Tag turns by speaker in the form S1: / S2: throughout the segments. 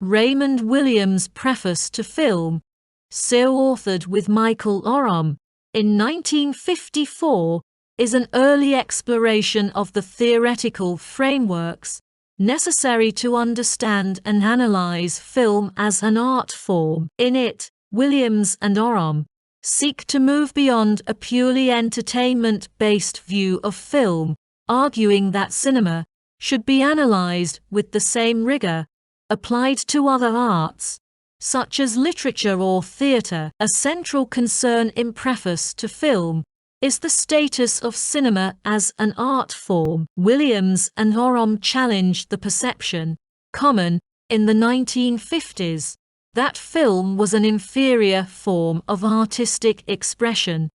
S1: Raymond Williams' Preface to Film, co-authored with Michael Oram, in 1954, is an early exploration of the theoretical frameworks necessary to understand and analyze film as an art form. In it, Williams and Oram seek to move beyond a purely entertainment-based view of film, arguing that cinema should be analyzed with the same rigor applied to other arts, such as literature or theater. A central concern in Preface to Film is the status of cinema as an art form. Williams and Oram challenged the perception, common in the 1950s, that film was an inferior form of artistic expression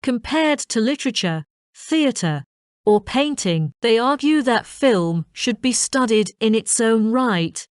S1: compared to literature, theater, or painting. They argue that film should be studied in its own right,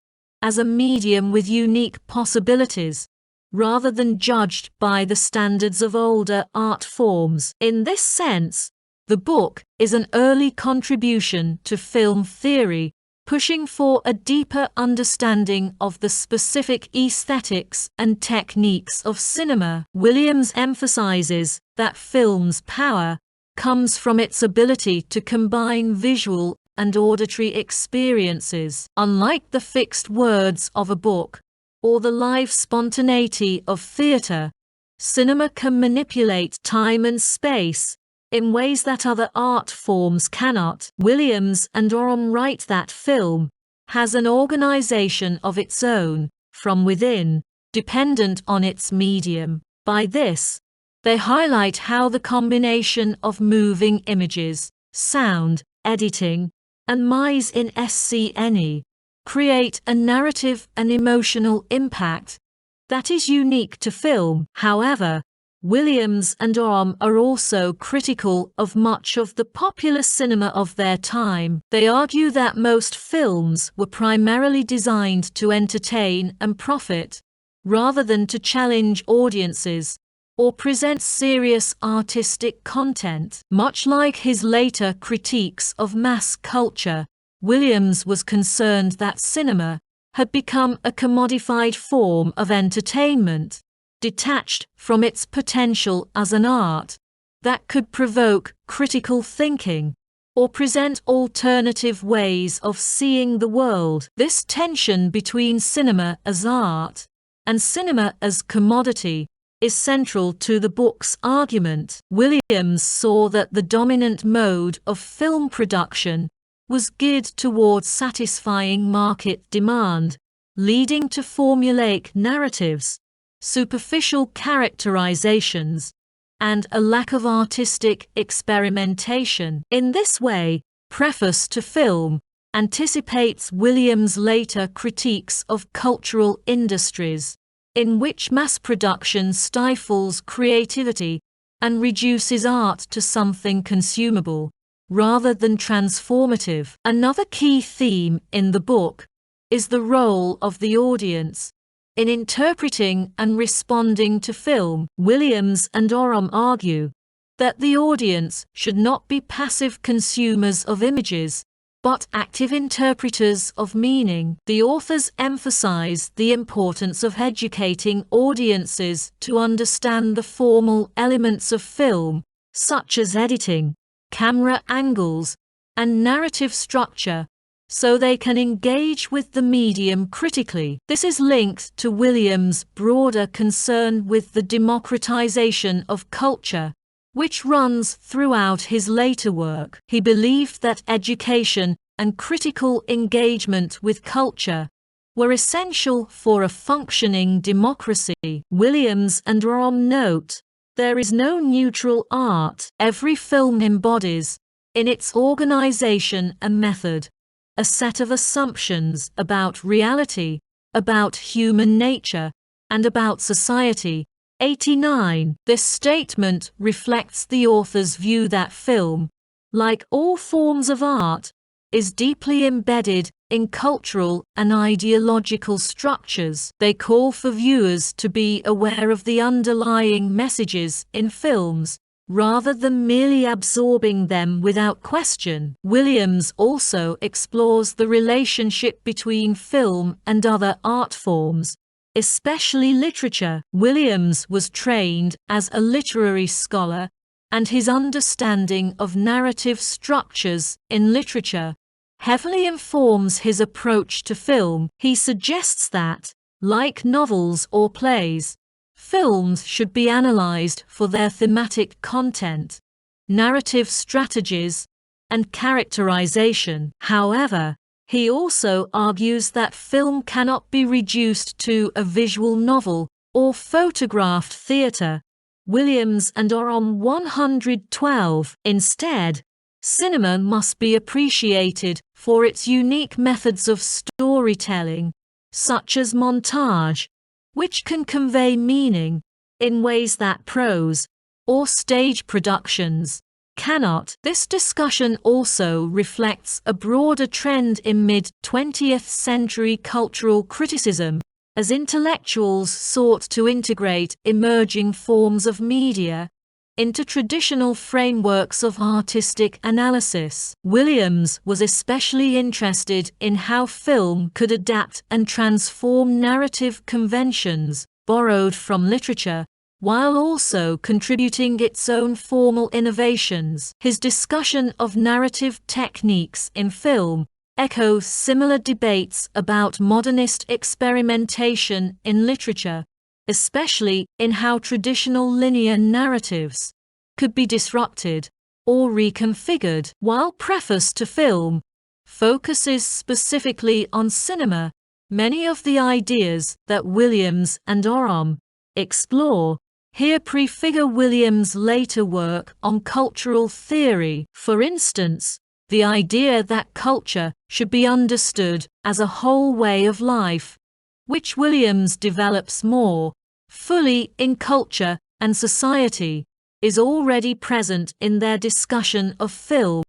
S1: as a medium with unique possibilities, rather than judged by the standards of older art forms. In this sense, the book is an early contribution to film theory, pushing for a deeper understanding of the specific aesthetics and techniques of cinema. Williams emphasizes that film's power comes from its ability to combine visual and auditory experiences. Unlike the fixed words of a book or the live spontaneity of theater, cinema can manipulate time and space in ways that other art forms cannot. Williams and Oram write that film has an organization of its own, from within, dependent on its medium. By this, they highlight how the combination of moving images, sound, editing, and mise in scène create a narrative and emotional impact that is unique to film. However, Williams and Oram are also critical of much of the popular cinema of their time. They argue that most films were primarily designed to entertain and profit, rather than to challenge audiences or present serious artistic content. Much like his later critiques of mass culture, Williams was concerned that cinema had become a commodified form of entertainment, detached from its potential as an art that could provoke critical thinking or present alternative ways of seeing the world. This tension between cinema as art and cinema as commodity is central to the book's argument. Williams saw that the dominant mode of film production was geared towards satisfying market demand, leading to formulaic narratives, superficial characterizations, and a lack of artistic experimentation. In this way, Preface to Film anticipates Williams' later critiques of cultural industries, in which mass production stifles creativity and reduces art to something consumable, rather than transformative. Another key theme in the book is the role of the audience in interpreting and responding to film. Williams and Oram argue that the audience should not be passive consumers of images, but active interpreters of meaning. The authors emphasize the importance of educating audiences to understand the formal elements of film, such as editing, camera angles, and narrative structure, so they can engage with the medium critically. This is linked to Williams' broader concern with the democratization of culture, which runs throughout his later work. He believed that education and critical engagement with culture were essential for a functioning democracy. Williams and Oram note, there is no neutral art. Every film embodies, in its organization and method, a set of assumptions about reality, about human nature, and about society. 89. This statement reflects the author's view that film, like all forms of art, is deeply embedded in cultural and ideological structures. They call for viewers to be aware of the underlying messages in films, rather than merely absorbing them without question. Williams also explores the relationship between film and other art forms, especially literature. Williams was trained as a literary scholar, and his understanding of narrative structures in literature heavily informs his approach to film. He suggests that, like novels or plays, films should be analyzed for their thematic content, narrative strategies, and characterization. However, he also argues that film cannot be reduced to a visual novel or photographed theater. Williams and Oram 112. Instead, cinema must be appreciated for its unique methods of storytelling, such as montage, which can convey meaning in ways that prose or stage productions cannot. This discussion also reflects a broader trend in mid-20th century cultural criticism, as intellectuals sought to integrate emerging forms of media into traditional frameworks of artistic analysis. Williams was especially interested in how film could adapt and transform narrative conventions borrowed from literature, while also contributing its own formal innovations. His discussion of narrative techniques in film echoes similar debates about modernist experimentation in literature, especially in how traditional linear narratives could be disrupted or reconfigured. While Preface to Film focuses specifically on cinema, many of the ideas that Williams and Oram explore here prefigure Williams' later work on cultural theory. For instance, the idea that culture should be understood as a whole way of life, which Williams develops more fully in Culture and Society, is already present in their discussion of film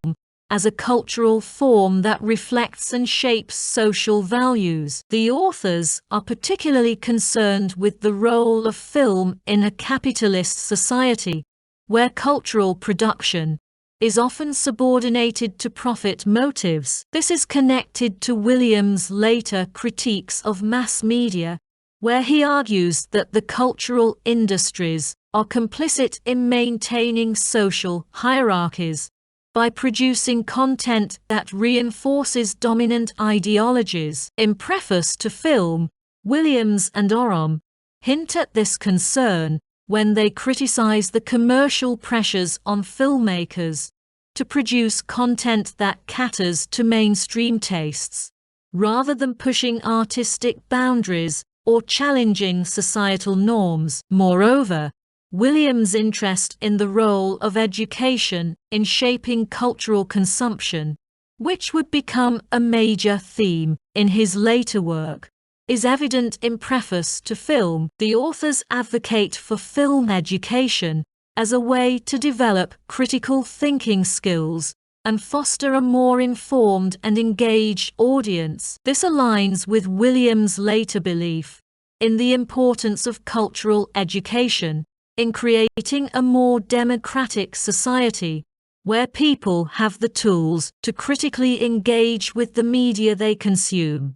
S1: as a cultural form that reflects and shapes social values. The authors are particularly concerned with the role of film in a capitalist society, where cultural production is often subordinated to profit motives. This is connected to Williams' later critiques of mass media, where he argues that the cultural industries are complicit in maintaining social hierarchies by producing content that reinforces dominant ideologies. In Preface to Film, Williams and Oram hint at this concern when they criticize the commercial pressures on filmmakers to produce content that caters to mainstream tastes, rather than pushing artistic boundaries or challenging societal norms. Moreover, Williams' interest in the role of education in shaping cultural consumption, which would become a major theme in his later work, is evident in Preface to Film. The authors advocate for film education as a way to develop critical thinking skills and foster a more informed and engaged audience. This aligns with Williams' later belief in the importance of cultural education in creating a more democratic society, where people have the tools to critically engage with the media they consume.